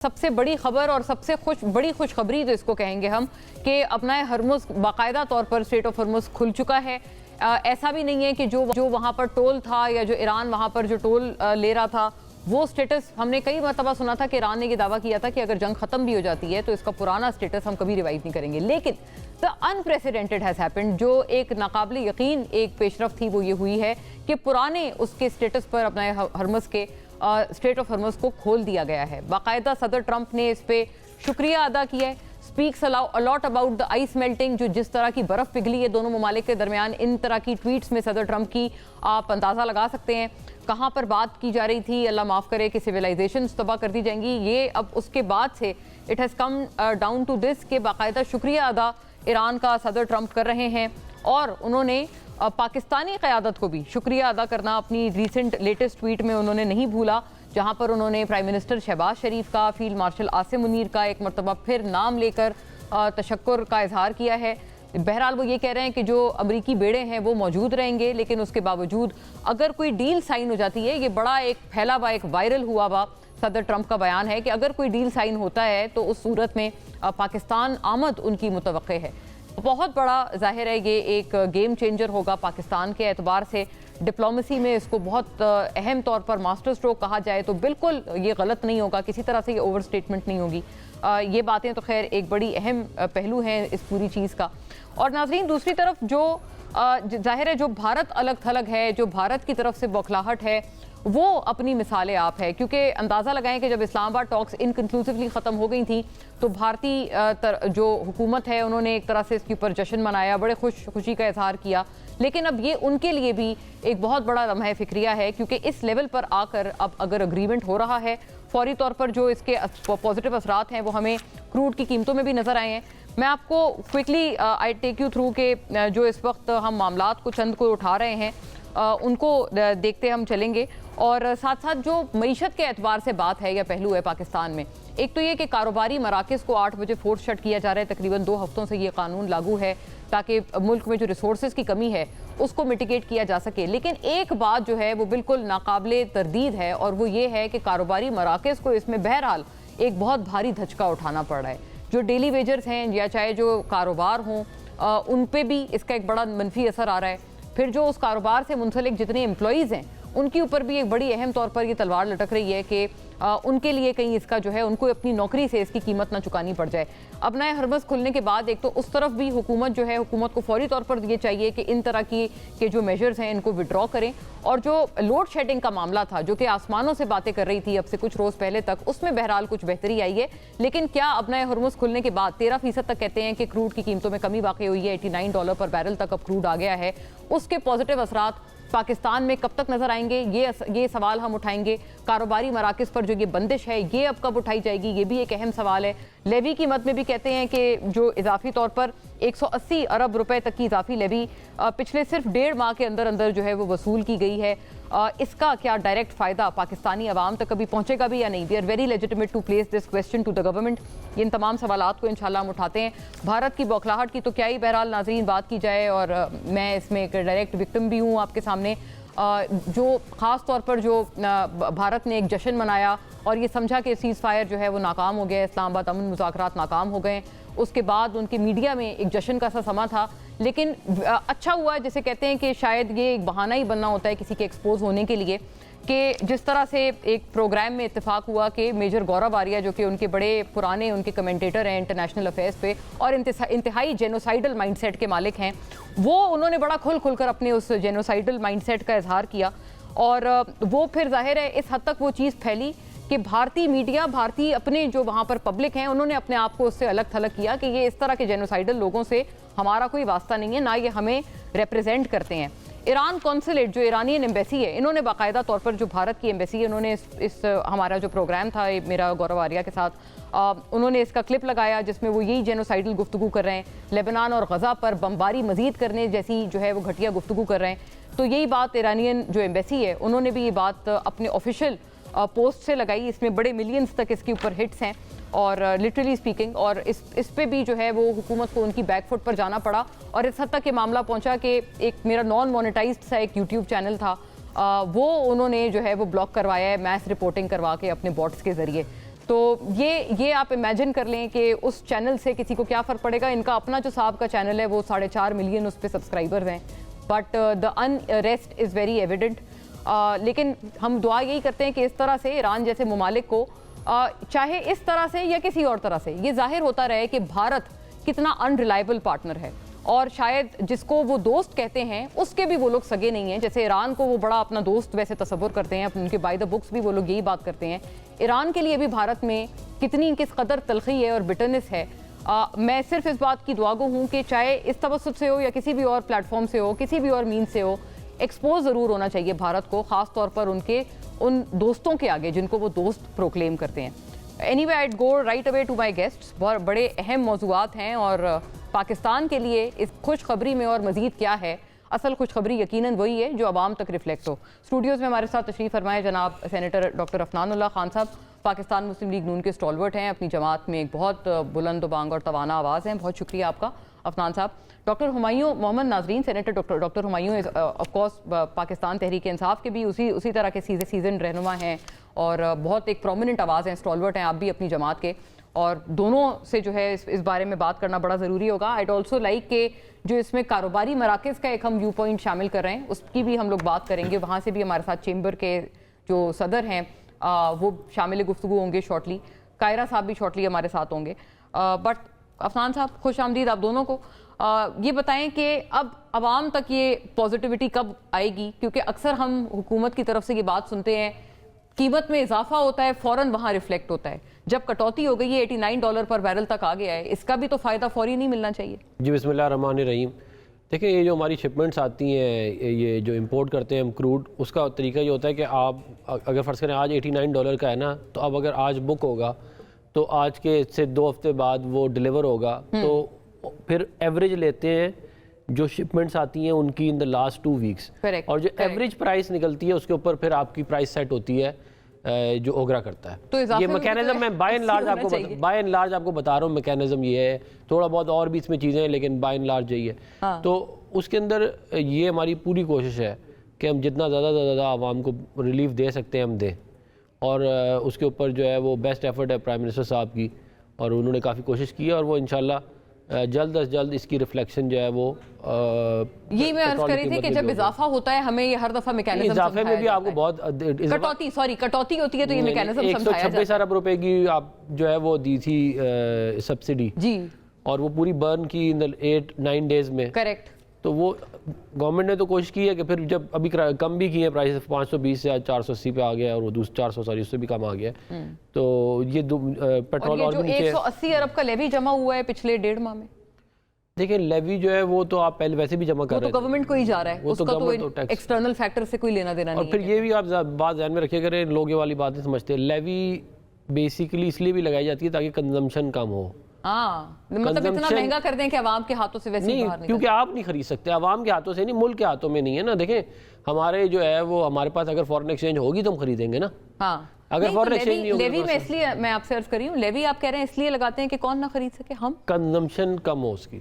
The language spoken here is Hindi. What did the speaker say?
सबसे बड़ी खबर और सबसे बड़ी खुशखबरी तो इसको कहेंगे हम कि अपना हरमुज बाकायदा तौर पर स्ट्रेट ऑफ हरमुज खुल चुका है। ऐसा भी नहीं है कि जो वहाँ पर टोल था या जो ईरान वहाँ पर जो टोल ले रहा था वो स्टेटस हमने कई मरतबा सुना था कि ईरान ने ये दावा किया था कि अगर जंग खत्म भी हो जाती है तो इसका पुराना स्टेटस हम कभी रिवाइव नहीं करेंगे। लेकिन द अनप्रेसिडेंटेड हैज़ हैपेंड, जो एक नाकाबिल यकीन एक पेशरफ थी वो ये हुई है कि पुराने उसके स्टेटस पर अपना हरमुज के स्ट्रेट ऑफ हरमुज को खोल दिया गया है। बाकायदा सदर ट्रंप ने इस पे शुक्रिया अदा किया है। Speaks a lot about the ice melting, जो जिस तरह की बर्फ पिघली है दोनों ममालिक के दरमियान, इन तरह की ट्वीट्स में सदर ट्रंप की आप अंदाज़ा लगा सकते हैं कहाँ पर बात की जा रही थी। अल्लाह माफ़ करे कि सिविलाइजेशन तबाह कर दी जाएंगी। ये अब उसके बाद से it has come down to this के बाकायदा शुक्रिया अदा ईरान का सदर ट्रंप कर रहे हैं और उन्होंने पाकिस्तानी क़यादत को भी शुक्रिया अदा करना अपनी रीसेंट लेटेस्ट ट्वीट में उन्होंने नहीं भूला, जहां पर उन्होंने प्राइम मिनिस्टर शहबाज शरीफ का, फील्ड मार्शल आसिम मुनीर का एक मरतबा फिर नाम लेकर तशक्कुर का इजहार किया है। बहरहाल वो ये कह रहे हैं कि जो अमरीकी बेड़े हैं वो मौजूद रहेंगे, लेकिन उसके बावजूद अगर कोई डील साइन हो जाती है, ये बड़ा एक फैला हुआ एक वायरल हुआ हुआ सदर ट्रंप का बयान है कि अगर कोई डील साइन होता है तो उस सूरत में पाकिस्तान आमद उनकी मुतवक्के है। बहुत बड़ा जाहिर है ये एक गेम चेंजर होगा पाकिस्तान के एतबार से। डिप्लोमेसी में इसको बहुत अहम तौर पर मास्टर स्ट्रोक कहा जाए तो बिल्कुल ये गलत नहीं होगा, किसी तरह से ये ओवर स्टेटमेंट नहीं होगी। ये बातें तो खैर एक बड़ी अहम पहलू हैं इस पूरी चीज़ का। और नाज़रीन, दूसरी तरफ जो जाहिर है जो भारत अलग थलग है, जो भारत की तरफ से बौखलाहट है, वो अपनी मिसालें आप है। क्योंकि अंदाज़ा लगाएं कि जब इस्लामाबाद टॉक्स इनकन्क्लूसिवली ख़त्म हो गई थी तो भारतीय जो हुकूमत है उन्होंने एक तरह से इसके ऊपर जश्न मनाया, बड़े खुशी का इजहार किया। लेकिन अब ये उनके लिए भी एक बहुत बड़ा लम्हा फ़िक्रिया है, क्योंकि इस लेवल पर आकर अब अगर अग्रीमेंट हो रहा है, फौरी तौर पर जो इसके पॉजिटिव असरात हैं वो हमें क्रूड की कीमतों में भी नज़र आए हैं। मैं आपको quickly I take you through के जो इस वक्त हम मामलात को चंद को उठा रहे हैं उनको देखते हम चलेंगे। और साथ साथ जो मईशत के एतबार से बात है या पहलू है पाकिस्तान में, एक तो ये कि कारोबारी मराकज़ को 8 बजे फोर्स शट किया जा रहा है। तकरीबन 2 हफ्तों से ये कानून लागू है ताकि मुल्क में जो रिसोर्सेज की कमी है उसको मिटिगेट किया जा सके। लेकिन एक बात जो है वो बिल्कुल नाकाबिले तरदीद है और वो ये है कि कारोबारी मराकज़ को इसमें बहरहाल एक बहुत भारी धचका उठाना पड़ रहा है। जो डेली वेजर्स हैं या चाहे जो कारोबार हों उन पे भी इसका एक बड़ा मनफी असर आ रहा है। फिर जो उस कारोबार से मुंसलिक जितने एम्प्लॉइज़ हैं उनके ऊपर भी एक बड़ी अहम तौर पर ये तलवार लटक रही है कि उनके लिए कहीं इसका जो है उनको अपनी नौकरी से इसकी कीमत ना चुकानी पड़ जाए। अब नए हरमुज खुलने के बाद एक तो उस तरफ भी हुकूमत जो है, हुकूमत को फौरी तौर पर ये चाहिए कि इन तरह की के जो मेजर्स हैं इनको विड्रॉ करें। और जो लोड शेडिंग का मामला था जो कि आसमानों से बातें कर रही थी अब से कुछ रोज़ पहले तक, उसमें बहरहाल कुछ बेहतरी आई है। लेकिन क्या अब नए हरमुज खुलने के बाद 13% तक कहते हैं कि क्रूड की कीमतों में कमी वाक़ई हुई है, $89 पर बैरल तक अब क्रूड आ गया है, उसके पॉजिटिव असरात पाकिस्तान में कब तक नजर आएंगे, ये सवाल हम उठाएंगे। कारोबारी मराकज़ पर जो ये बंदिश है ये अब कब उठाई जाएगी, ये भी एक अहम सवाल है। लेवी की मद में भी कहते हैं कि जो इजाफी तौर पर 180 अरब रुपए तक की इजाफी लेवी पिछले सिर्फ 1.5 माह के अंदर अंदर जो है वो वसूल की गई है। इसका क्या डायरेक्ट फ़ायदा पाकिस्तानी अवाम तक कभी पहुँचेगा भी या नहीं? We are very legitimate to place this question to the government. इन तमाम सवालात को इंशाल्लाह हम उठाते हैं। भारत की बौखलाहट की तो क्या ही बहरहाल नाज़रीन बात की जाए, और मैं इसमें एक डायरेक्ट विक्टिम भी हूँ आपके सामने। जो ख़ास तौर पर जो भारत ने एक जश्न मनाया और ये समझा कि सीज़ फायर जो है वो नाकाम हो गया, इस्लामाबाद अमन मुज़ाकरात नाकाम हो गए, उसके बाद उनके मीडिया में एक जश्न का सा समा था। लेकिन अच्छा हुआ, जैसे कहते हैं कि शायद ये एक बहाना ही बनना होता है किसी के एक्सपोज होने के लिए, कि जिस तरह से एक प्रोग्राम में इत्तेफाक हुआ कि मेजर गौरव आर्या जो कि उनके बड़े पुराने उनके कमेंटेटर हैं इंटरनेशनल अफेयर्स पे और इंतहाई जेनोसाइडल माइंडसेट के मालिक हैं, वो उन्होंने बड़ा खुल कर अपने उस जेनोसाइडल माइंडसेट का इजहार किया। और वो फिर जाहिर है इस हद तक वो चीज़ फैली कि भारतीय मीडिया, भारतीय अपने जो वहाँ पर पब्लिक हैं, उन्होंने अपने आप को उससे अलग थलग किया कि ये इस तरह के जेनोसाइडल लोगों से हमारा कोई वास्ता नहीं है, ना ये हमें रिप्रेजेंट करते हैं। ईरान कॉन्सुलेट, जो ईरानियन एम्बेसी है, इन्होंने बाकायदा तौर पर जो भारत की एम्बेसी है, उन्होंने इस हमारा जो प्रोग्राम था मेरा गौरव आर्या के साथ, उन्होंने इसका क्लिप लगाया जिसमें वो यही जेनोसाइडल गुफ्तगू कर रहे हैं, लेबनान और गज़ा पर बमबारी मजीद करने जैसी जो है वो घटिया गुफ्तगू कर रहे हैं। तो यही बात ईरानियन जो एम्बेसी है उन्होंने भी ये बात अपने ऑफिशियल पोस्ट से लगाई। इसमें बड़े मिलियंस तक इसके ऊपर हिट्स हैं और लिटरली स्पीकिंग, और इस पे भी जो है वो हुकूमत को उनकी बैकफुट पर जाना पड़ा। और इस हद तक ये मामला पहुंचा कि एक मेरा नॉन मोनेटाइज्ड सा एक यूट्यूब चैनल था, वो उन्होंने जो है वो ब्लॉक करवाया है मैस रिपोर्टिंग करवा के अपने बॉट्स के ज़रिए। तो ये आप इमेजिन कर लें कि उस चैनल से किसी को क्या फ़र्क पड़ेगा। इनका अपना जो साहब का चैनल है वो 4.5 मिलियन उस पर सब्सक्राइबर्स हैं, but the unrest is very evident. लेकिन हम दुआ यही करते हैं कि इस तरह से ईरान जैसे ममालिक को चाहे इस तरह से या किसी और तरह से ये जाहिर होता रहे कि भारत कितना अनरिलायबल पार्टनर है, और शायद जिसको वो दोस्त कहते हैं उसके भी वो लोग सगे नहीं हैं। जैसे ईरान को वो बड़ा अपना दोस्त वैसे तसव्वुर करते हैं, उनके बाय द बुक्स भी वो लोग यही बात करते हैं। ईरान के लिए भी भारत में किस कदर तलखी है और बिटरनेस है। मैं सिर्फ इस बात की दुआगो हूँ कि चाहे इस तवस्सुत से हो या किसी भी और प्लेटफॉर्म से हो, किसी भी और मीन से हो, एक्सपोज ज़रूर होना चाहिए भारत को, ख़ास तौर पर उनके उन दोस्तों के आगे जिनको वो दोस्त प्रोक्लेम करते हैं। Anyway, I'd go right away to my guests। बहुत बड़े अहम मौज़ूआत हैं और पाकिस्तान के लिए इस खुशखबरी में और मज़ीद क्या है, असल खुशखबरी यकीनन वही है जो आवाम तक रिफ्लेक्ट हो। स्टूडियोज़ में हमारे साथ तशरीफ़ फरमाए जनाब सेनेटर डॉक्टर अफनानुल्लाह खान साहब, पाकिस्तान मुस्लिम लीग नून के स्टॉलवर्ट हैं, अपनी जमात में एक बहुत बुलंद बांग और तवाना आवाज़ हैं। बहुत शुक्रिया आपका अफनान साहब। Doctor Humayun Mohammad Nazreen, senator doctor Humayun of course Pakistan Tehreek Insaf के भी उसी तरह के सीजन रहनुमा हैं और बहुत एक प्रोमिनेंट आवाज़ हैं, स्टॉलवर्ट हैं आप भी अपनी जमात के, और दोनों से जो है इस बारे में बात करना बड़ा ज़रूरी होगा। आइड ऑल्सो लाइक के जो इसमें कारोबारी मराकज़ का एक हम व्यू पॉइंट शामिल कर रहे हैं उसकी भी हम लोग बात करेंगे। वहाँ से भी हमारे साथ चेंबर के जो सदर हैं वो शामिल गुफ्तगू होंगे शॉर्टली, कायरा साहब भी शॉर्टली हमारे साथ होंगे। बट अफनान साहब, खुश आमदीद आप दोनों को। ये बताएं कि अब आवाम तक ये पॉजिटिविटी कब आएगी, क्योंकि अक्सर हम हुकूमत की तरफ से ये बात सुनते हैं कीमत में इजाफा होता है फ़ौरन वहाँ रिफ्लेक्ट होता है, जब कटौती हो गई है $89 पर बैरल तक आ गया है, इसका भी तो फ़ायदा फौरी नहीं मिलना चाहिए। जी बिस्मिल्लाह रहमान रहीम। देखिए, ये जो हमारी शिपमेंट्स आती हैं, ये जो इंपोर्ट करते हैं हम क्रूड, उसका तरीका ये होता है कि आप अगर फ़र्ज़ करें आज $89 का है ना, तो अब अगर आज बुक होगा तो आज के से 2 हफ्ते बाद वो डिलीवर होगा, तो फिर एवरेज लेते हैं जो शिपमेंट्स आती हैं उनकी इन द लास्ट 2 वीक्स, और जो एवरेज प्राइस निकलती है उसके ऊपर फिर आपकी प्राइस सेट होती है जो ओगरा करता है। तो ये मैकेनिज्म मैं बाय एंड लार्ज आपको बता रहा हूँ, मैकेनिज्म ये है, थोड़ा बहुत और भी इसमें चीज़ें हैं लेकिन बाय एंड लार्ज यही है। हाँ। तो उसके अंदर ये हमारी पूरी कोशिश है कि हम जितना ज़्यादा आवाम को रिलीफ दे सकते हैं हम दें, और उसके ऊपर जो है वो बेस्ट एफर्ट है प्राइम मिनिस्टर साहब की, और उन्होंने काफ़ी कोशिश की है, और वो इंशाल्लाह जल्द अज जल्द इसकी रिफ्लेक्शन जो है वो ये मैं अर्ज कर रही थी कि जब इजाफा होता है हमें ये हर दफा मैकेनिज्म इजाफे में भी आपको बहुत कटौती होती है, तो ये मैकेनिज्म 126 अरब रुपए की आप जो है वो दी थी सब्सिडी जी, और वो पूरी बर्न की इन 8-9 डेज में। करेक्ट। तो वो गवर्नमेंट ने तो कोशिश की है कि फिर जब अभी कम भी की है प्राइस, 520 से आज 480 पे आ गया, और वो 400 सॉरी उससे भी कम आ गया। तो ये पेट्रोल और 180 अरब का लेवी जमा हुआ है पिछले 1.5 माह में। देखिए, लेवी जो है वो तो आप पहले वैसे भी जमा कर रहे हैं, तो गवर्नमेंट को ही जा रहा है, उसका तो एक्सटर्नल फैक्टर से कोई लेना देना नहीं है। और फिर ये भी आप बात ध्यान में रखिए, अगर लोग ये वाली बातें समझते हैं, लेवी बेसिकली इसलिए भी लगाई जाती है ताकि कंजम्पशन कम हो। मतलब इतना महंगा कर दें कि आवाम के हाथों से वैसे नहीं, क्योंकि आप नहीं खरीद सकते, आवाम के हाथों से नहीं, मुल्क के हाथों में नहीं है ना। देखें, हमारे जो है वो हमारे पास अगर फॉरेन एक्सचेंज होगी तो हम खरीदेंगे ना। हाँ, अगर फॉरेन एक्सचेंज नहीं होगी, लेवी में इसलिए मैं आपसे अर्ज कर रही हूँ, लेवी आप कह रहे हैं इसलिए लगाते हैं कि कौन ना खरीद सके, हम कंजम्पशन कम हो उसकी।